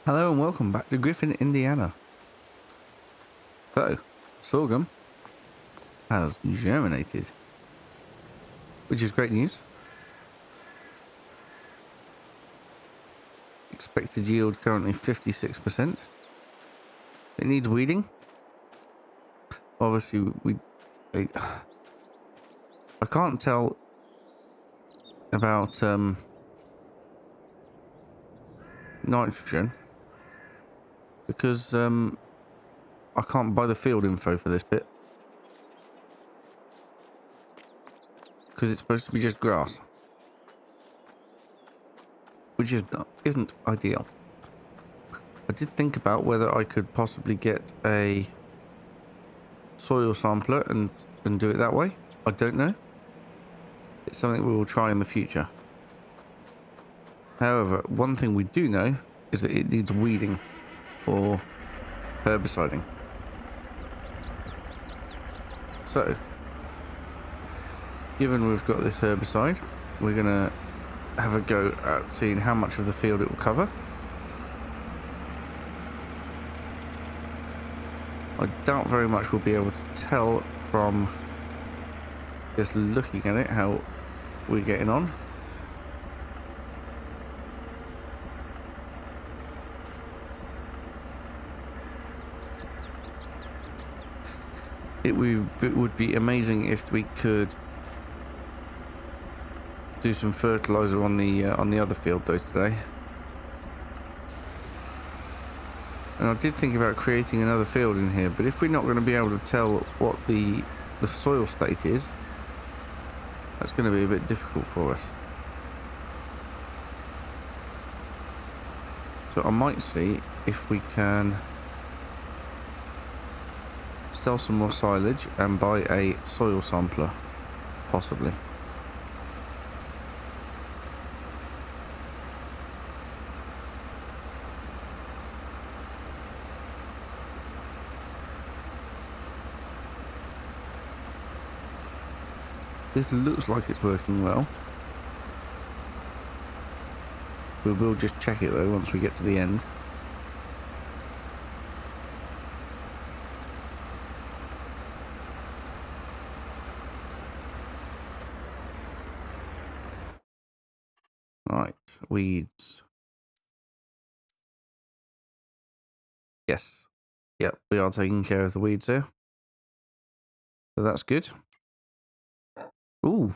Hello and welcome back to Griffin, Indiana. So, sorghum has germinated, which is great news. Expected yield currently 56%. It needs weeding. Obviously, I can't tell about nitrogen because I can't buy the field info for this bit because it's supposed to be just grass, which isn't ideal. I did think about whether I could possibly get a soil sampler and do it that way. I don't know. It's something we will try in the future. However, one thing we do know is that it needs weeding or herbiciding. So, given we've got this herbicide, we're going to have a go at seeing how much of the field it will cover. I doubt very much we'll be able to tell from just looking at it how we're getting on. It would be amazing if we could do some fertilizer on the other field though today. And I did think about creating another field in here, but if we're not going to be able to tell what the soil state is, that's going to be a bit difficult for us. So I might see if we can sell some more silage and buy a soil sampler, possibly. This looks like it's working well. We will just check it though once we get to the end. Right, weeds. Yes. Yep, we are taking care of the weeds here. So that's good. Ooh.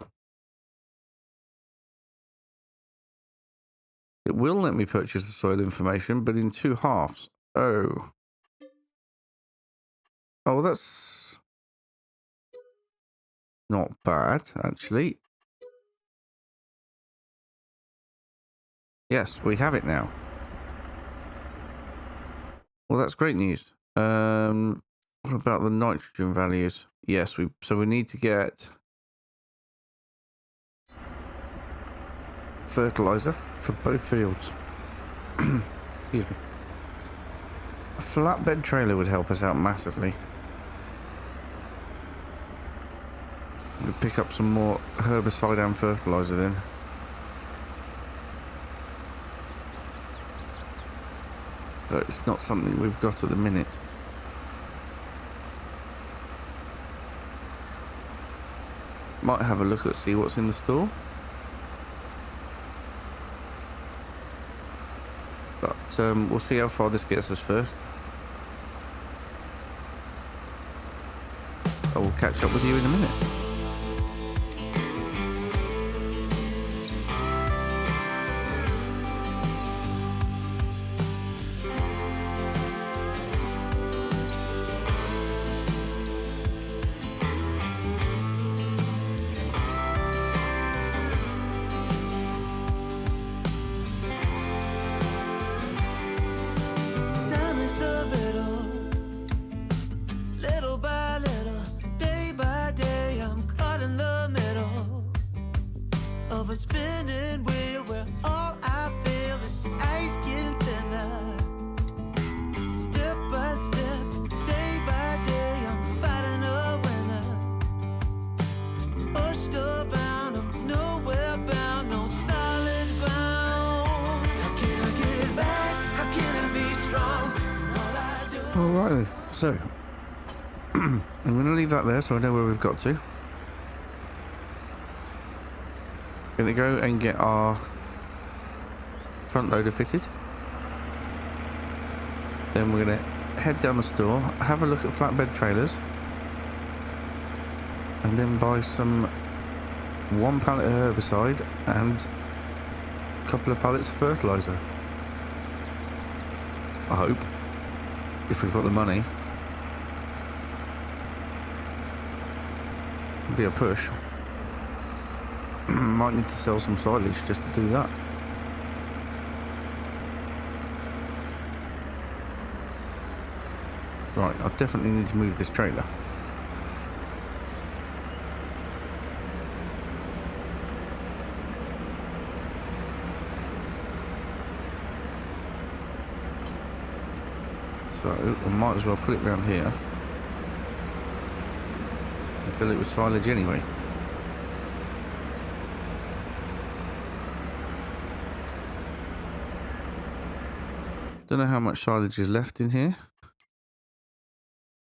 It will let me purchase the soil information, but in 2 halves. Oh. Oh, that's not bad, actually. Yes, we have it now. Well, that's great news. What about the nitrogen values? Yes, so we need to get fertilizer for both fields. Excuse me. A flatbed trailer would help us out massively. We'll pick up some more herbicide and fertilizer then. But it's not something we've got at the minute. Might have a look at see what's in the store. But we'll see how far this gets us first. I will catch up with you in a minute. Of it all, little by little, day by day, I'm Alright, so I'm going to leave that there so I know where we've got to. Going to go and get our front loader fitted. Then we're going to head down the store, have a look at flatbed trailers, and then buy some 1 pallet of herbicide and a couple of pallets of fertilizer. I hope, if we've got the money. It'll be a push. Might need to sell some silage just to do that. Right, I definitely need to move this trailer. So, I might as well put it round here. And fill it with silage anyway. Don't know how much silage is left in here.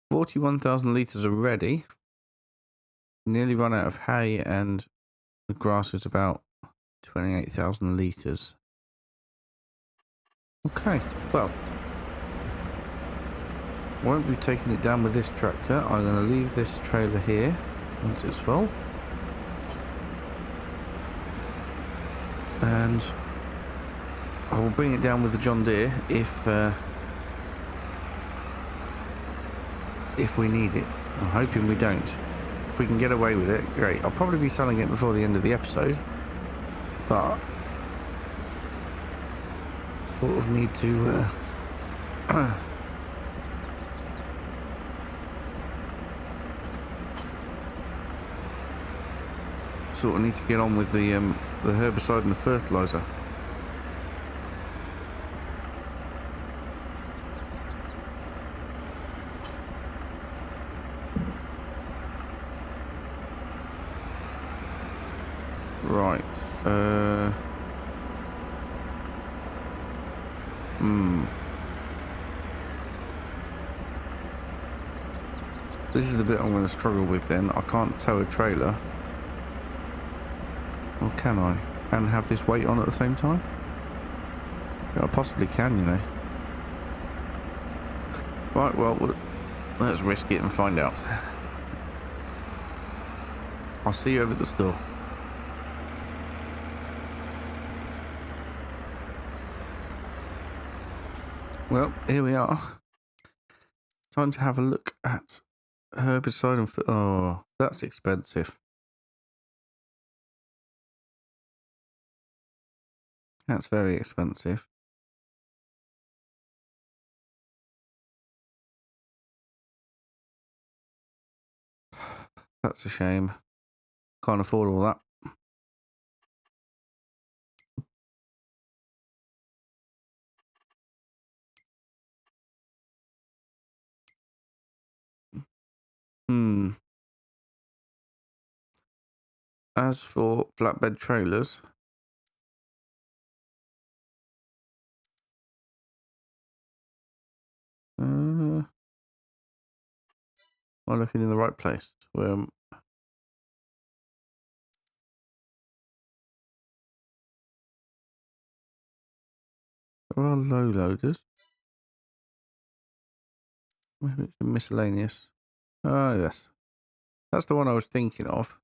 41,000 litres already. Nearly run out of hay, and the grass is about 28,000 litres. Okay, well, won't be taking it down with this tractor. I'm going to leave this trailer here once it's full. And I will bring it down with the John Deere if we need it. I'm hoping we don't. If we can get away with it, great. I'll probably be selling it before the end of the episode, but sort of need to sort of need to get on with the herbicide and the fertilizer. Right. This is the bit I'm going to struggle with then. I can't tow a trailer. Or can I? And have this weight on at the same time? Yeah, I possibly can, you know. Right, well, let's risk it and find out. I'll see you over at the store. Well, here we are. Time to have a look at herbicide and... Oh, that's expensive. That's very expensive. That's a shame. Can't afford all that. As for flatbed trailers, am I looking in the right place? Where there are low loaders. Maybe it's miscellaneous. Oh yes, that's the one I was thinking of.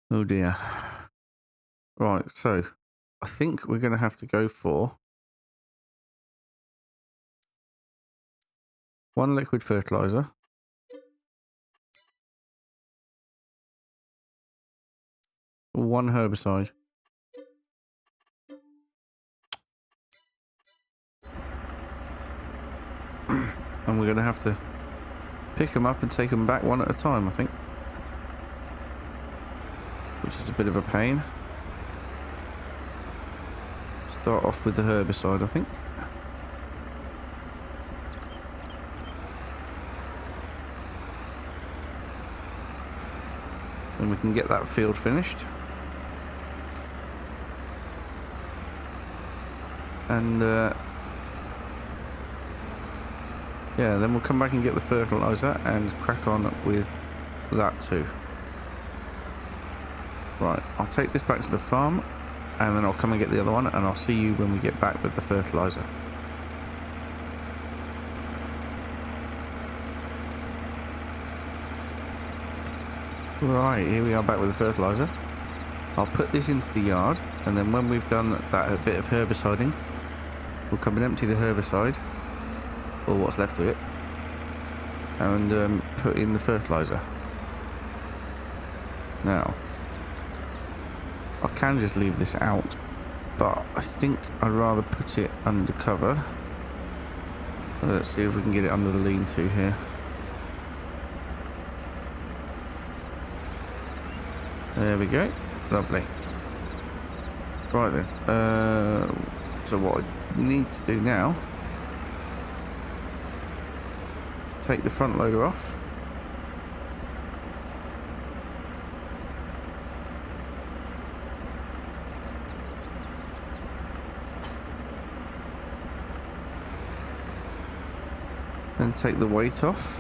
Oh dear. Right, so I think we're going to have to go for 1 liquid fertilizer, 1 herbicide, and we're going to have to pick them up and take them back one at a time, I think, which is a bit of a pain. Start off with the herbicide, I think. Then we can get that field finished. And yeah, then we'll come back and get the fertilizer and crack on with that too. Right, I'll take this back to the farm and then I'll come and get the other one, and I'll see you when we get back with the fertilizer. Right, here we are back with the fertilizer. I'll put this into the yard, and then when we've done that a bit of herbiciding, we'll come and empty the herbicide, or what's left of it, and put in the fertilizer. Now, I can just leave this out, but I think I'd rather put it under cover. Let's see if we can get it under the lean-to here. There we go. Lovely. Right then. So what I need to do now is take the front loader off. And take the weight off.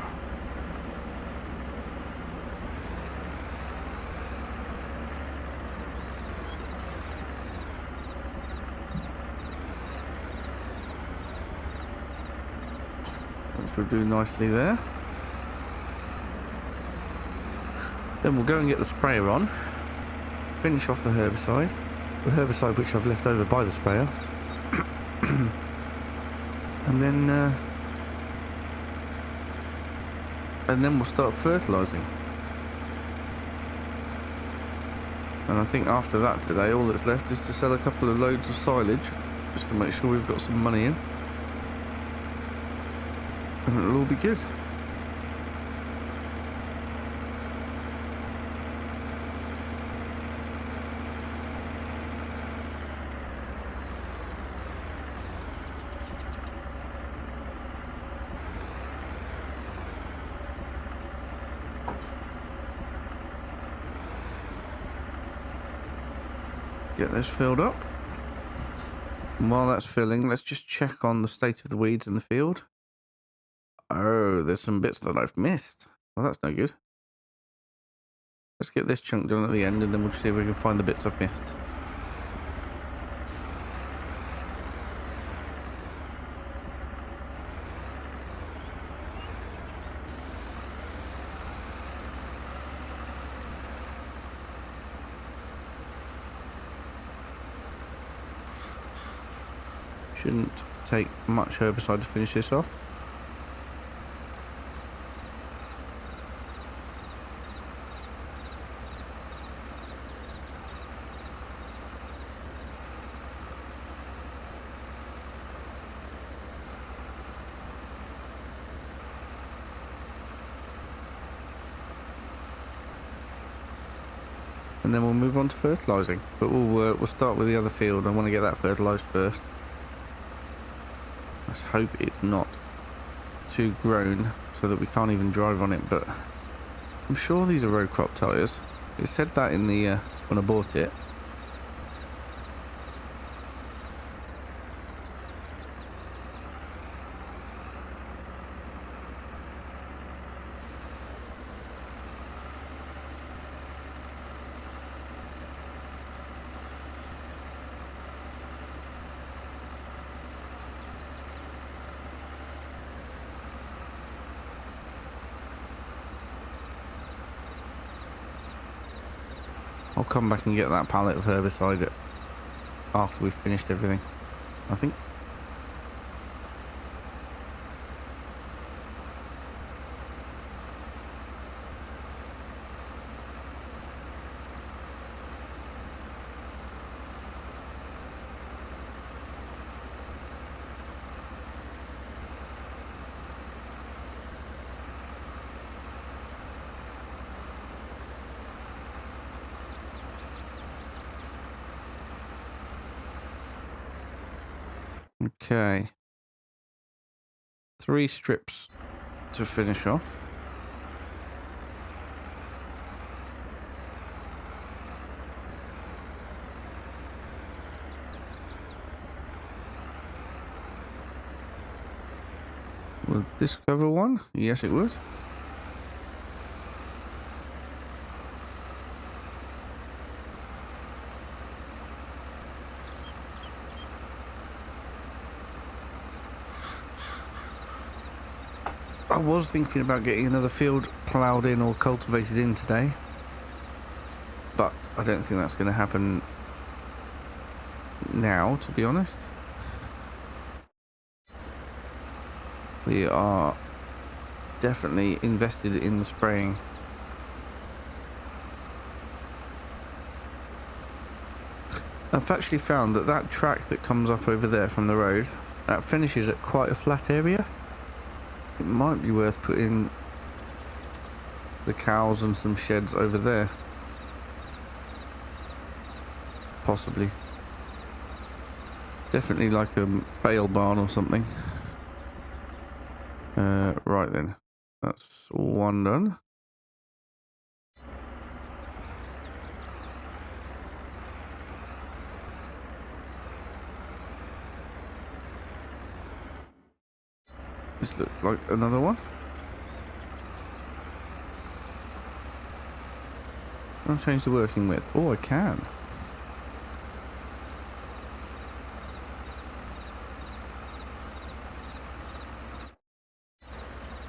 Which will do nicely there. Then we'll go and get the sprayer on. Finish off the herbicide. The herbicide which I've left over by the sprayer. And then we'll start fertilising. And I think after that today, all that's left is to sell a couple of loads of silage, just to make sure we've got some money in. And it'll all be good. Get this filled up. And while that's filling, let's just check on the state of the weeds in the field. Oh, there's some bits that I've missed. Well, that's no good. Let's get this chunk done at the end, and then we'll see if we can find the bits I've missed. Shouldn't take much herbicide to finish this off. And then we'll move on to fertilising. But we'll start with the other field. I want to get that fertilised first. Let's hope it's not too grown so that we can't even drive on it, but I'm sure these are road crop tyres. It said that in the when I bought it. I'll come back and get that pallet of herbicide after we've finished everything, I think. Okay. 3 strips to finish off. Would this cover one? Yes, it would. I was thinking about getting another field ploughed in or cultivated in today, but I don't think that's going to happen now, to be honest. We are definitely invested in the spraying. I've actually found that that track that comes up over there from the road, that finishes at quite a flat area. It might be worth putting the cows and some sheds over there. Possibly. Definitely like a bale barn or something. Right then. That's one done. This looks like another one. I'll change the working width. Oh, I can.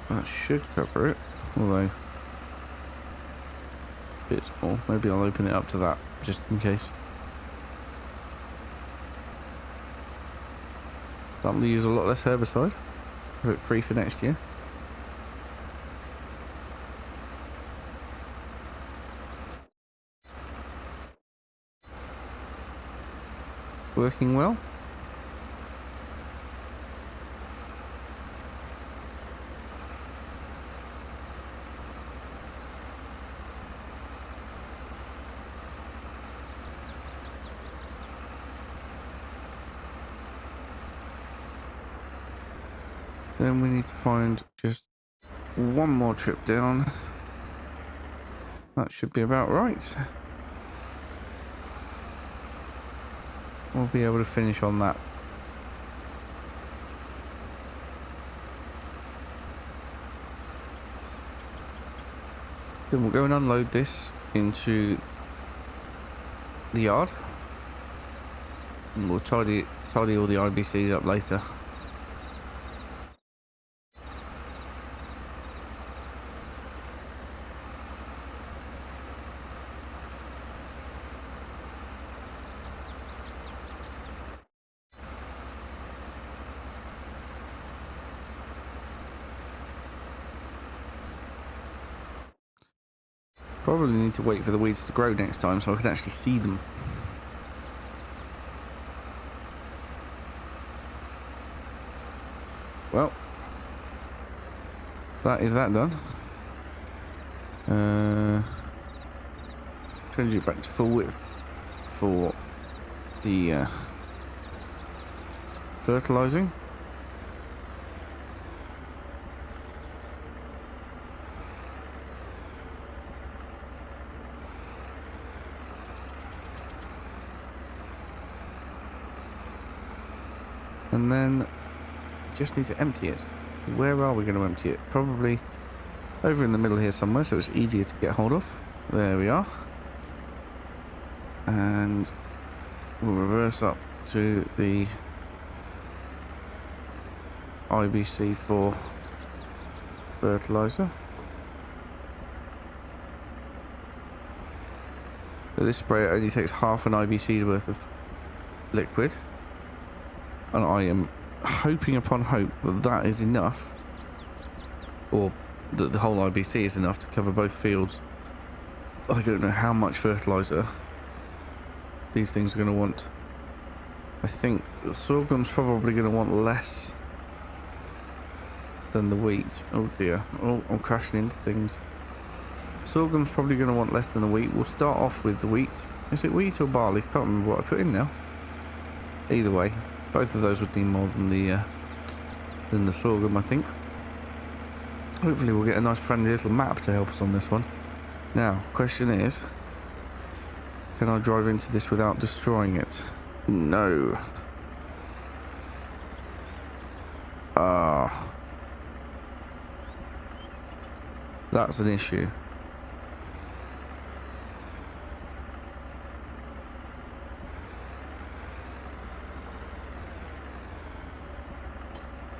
That should cover it. Although, a bit small. Maybe I'll open it up to that, just in case. That'll use a lot less herbicide. Have it free for next year. Working well. Then we need to find just one more trip down. That should be about right. We'll be able to finish on that. Then we'll go and unload this into the yard. And we'll tidy all the IBCs up later. Probably need to wait for the weeds to grow next time so I can actually see them. Well, that is that done. Change it back to full width for the fertilizing. And then just need to empty it. Where are we going to empty it? Probably over in the middle here somewhere, so it's easier to get hold of. There we are. And we'll reverse up to the IBC for fertilizer. So this sprayer only takes half an IBC's worth of liquid. And I am hoping upon hope that that is enough, or that the whole IBC is enough to cover both fields. I don't know how much fertilizer these things are going to want. I think the sorghum's probably going to want less than the wheat. Oh dear. Oh, I'm crashing into things. Sorghum's probably going to want less than the wheat. We'll start off with the wheat. Is it wheat or barley? Can't remember what I put in now. Either way, both of those would need more than the sorghum, I think. Hopefully we'll get a nice friendly little map to help us on this one. Now, question is, can I drive into this without destroying it? No. That's an issue.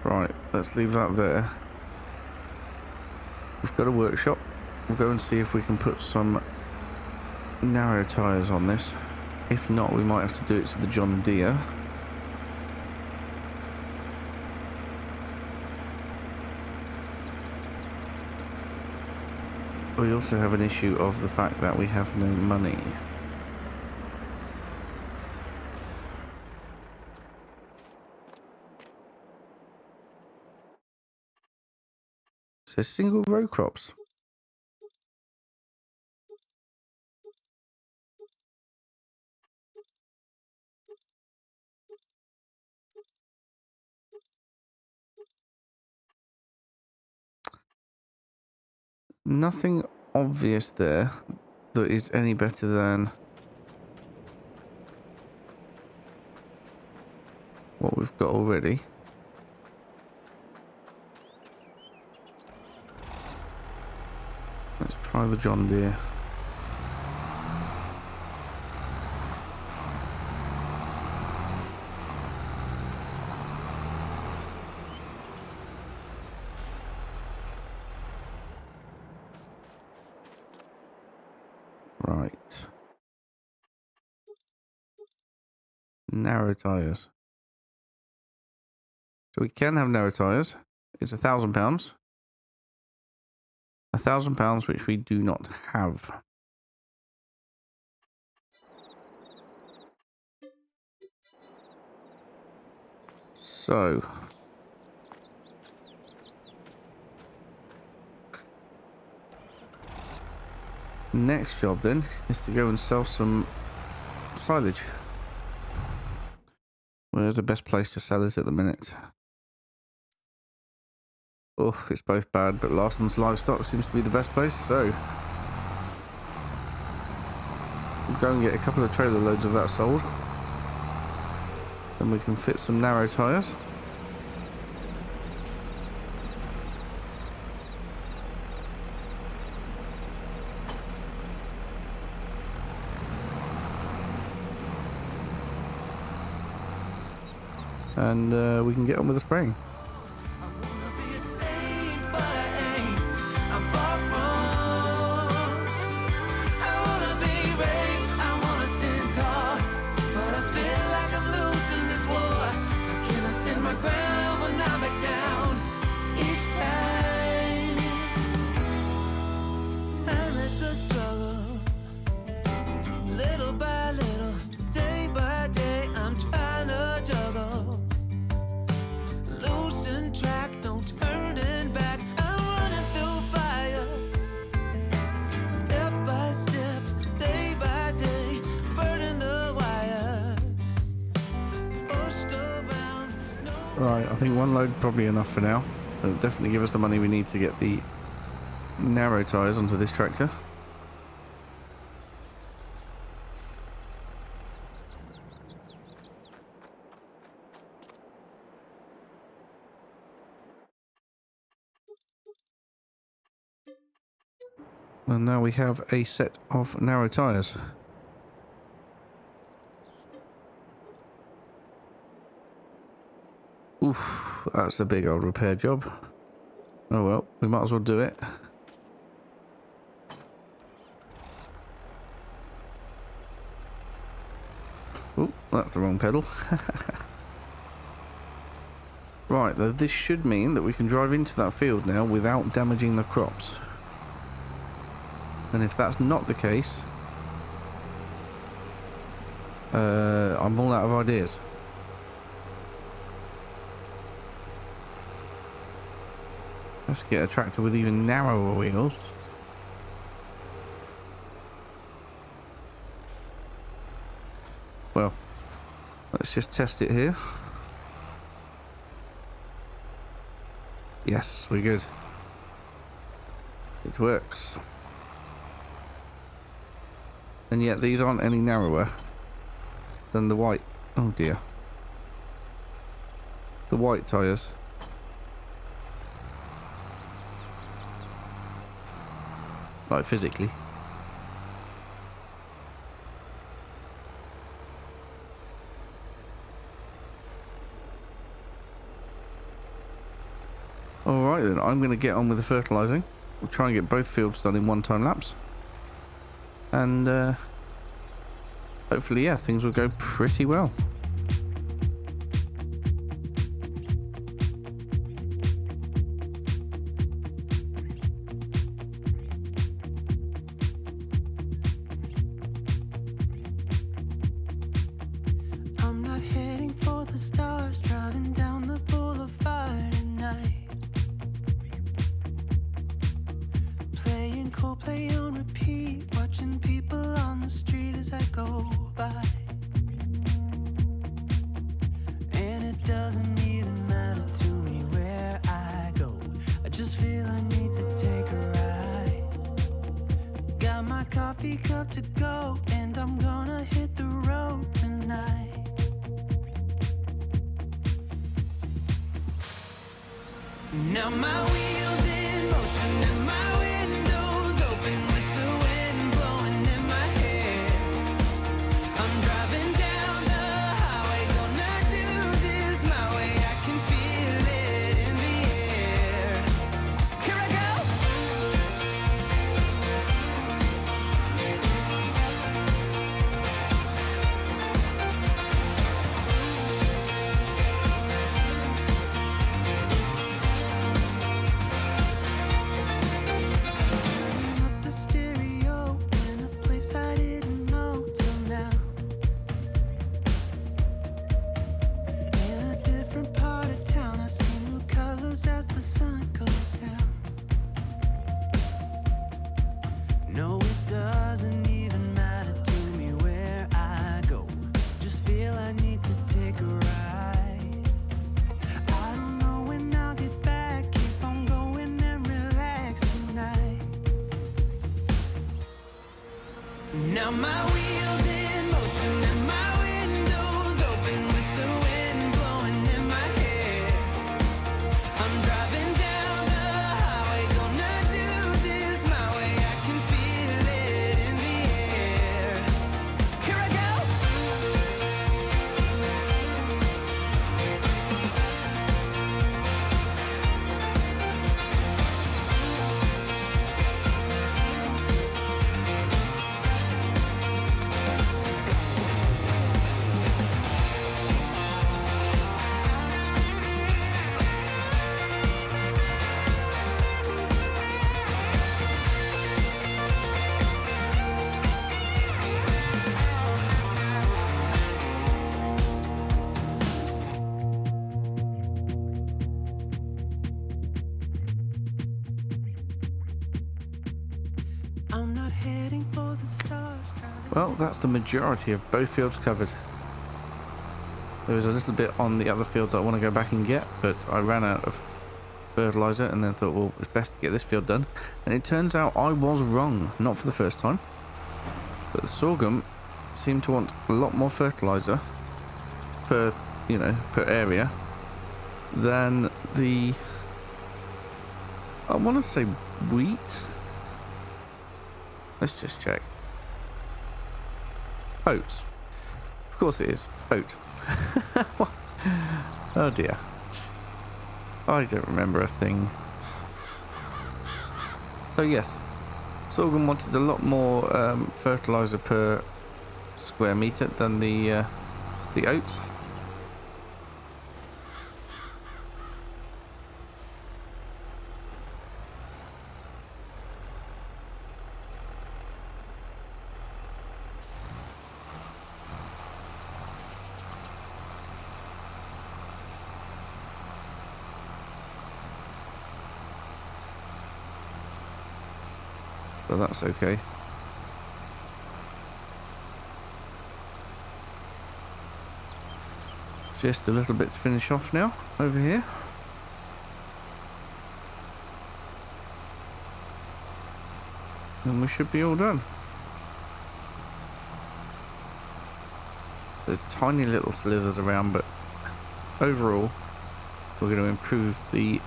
Right, let's leave that there. We've got a workshop. We'll go and see if we can put some narrow tyres on this. If not, we might have to do it to the John Deere. We also have an issue of the fact that we have no money. It says single row crops. Nothing obvious there that is any better than what we've got already. Let's try the John Deere. Right. Narrow tyres. So we can have narrow tyres. It's £1,000. £1,000, which we do not have. So next job then is to go and sell some silage. Where's the best place to sell it at the minute? Oh, it's both bad, but Larson's Livestock seems to be the best place, so we'll go and get a couple of trailer loads of that sold. Then we can fit some narrow tyres. And we can get on with the spraying. Right, I think one load probably enough for now. It'll definitely give us the money we need to get the narrow tyres onto this tractor. And now we have a set of narrow tyres. Oof, that's a big old repair job. Oh well, we might as well do it. Oh, that's the wrong pedal. Right, this should mean that we can drive into that field now without damaging the crops. And if that's not the case, I'm all out of ideas. Let's get a tractor with even narrower wheels. Well, let's just test it here. Yes, we're good. It works. And yet these aren't any narrower than the white. Oh dear. The white tyres. like physically. Alright then, I'm going to get on with the fertilising. We'll try and get both fields done in one time lapse. And hopefully, yeah, things will go pretty well. I'm not heading for the stars, driving down the boulevard at night. Playing Coldplay on repeat, watching people on the street as I go by. And it doesn't even matter to me where I go, I just feel I need to take a ride. Got my coffee cup to go, and I'm gonna hit the road tonight. Now my wheels in motion and my windows open with the wind blowing in my hair. I'm driving down the highway, gonna do this my way. I can feel it in the air. Here I go. Turning up the stereo in a place I didn't know till now. In a different part of town, I see new colors as the sun goes down. No, it doesn't even matter to me where I go, just feel I need to take a ride. I don't know when I'll get back, keep on going and relax tonight. Now my wheels in motion and my windows open with the wind blowing in my hair. I'm driving down the highway, gonna do this my way. I can feel it in the air. Here I go. I'm not heading for the stars, driving. Well, that's the majority of both fields covered. There was a little bit on the other field that I want to go back and get, but I ran out of fertilizer and then thought, well, it's best to get this field done. And it turns out I was wrong, not for the first time. But the sorghum seemed to want a lot more fertilizer per, per area than the, I want to say wheat. Let's just check. Oats. Of course it is. Oat. Oh dear. I don't remember a thing. So yes, sorghum wanted a lot more fertilizer per square meter than the oats. So that's okay. Just a little bit to finish off now over here. And we should be all done. There's tiny little slithers around, but overall we're going to improve the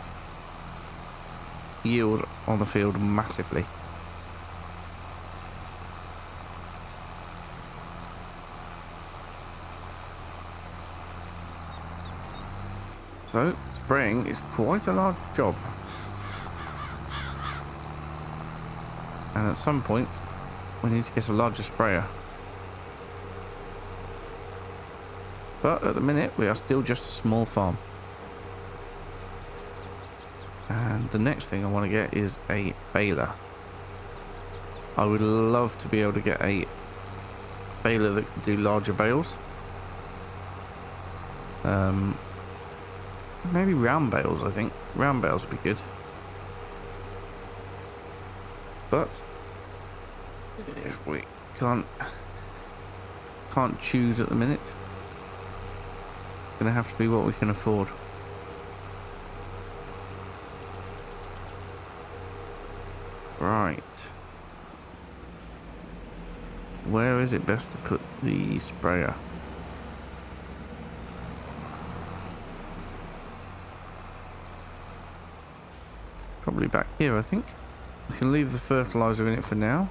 yield on the field massively. So, spraying is quite a large job. And at some point, we need to get a larger sprayer. But at the minute, we are still just a small farm. And the next thing I want to get is a baler. I would love to be able to get a baler that can do larger bales. Maybe round bales, I think. Round bales would be good. But if we can't choose at the minute, it's gonna have to be what we can afford. Right. Where is it best to put the sprayer? Probably back here, I think. We can leave the fertilizer in it for now.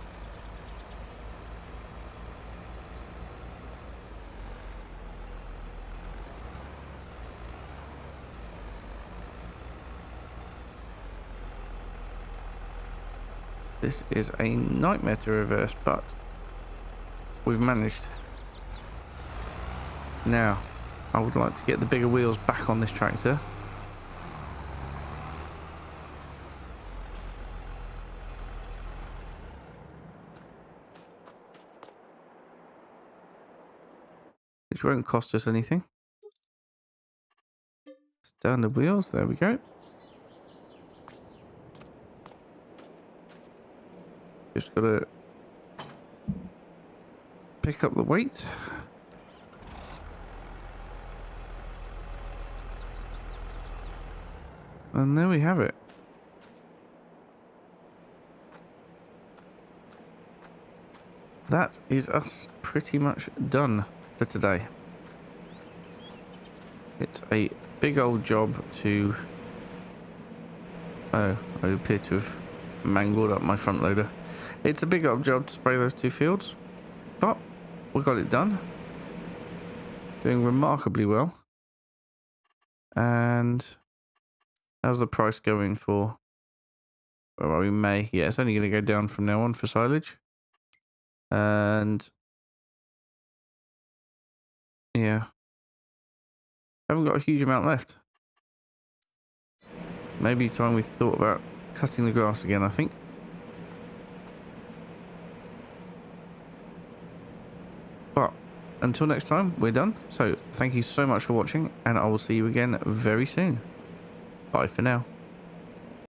This is a nightmare to reverse, but we've managed. Now, I would like to get the bigger wheels back on this tractor. Which won't cost us anything. Down the wheels, there we go. Just gotta pick up the weight. And there we have it. That is us pretty much done for today. It's a big old job to... Oh, I appear to have mangled up my front loader. It's a big old job to spray those two fields, but we got it done. Doing remarkably well. And how's the price going for... Where are we? May. Yeah, it's only going to go down from now on for silage. And yeah, haven't got a huge amount left. Maybe time we thought about cutting the grass again, I think. But until next time, we're done. So thank you so much for watching, and I will see you again very soon. Bye for now.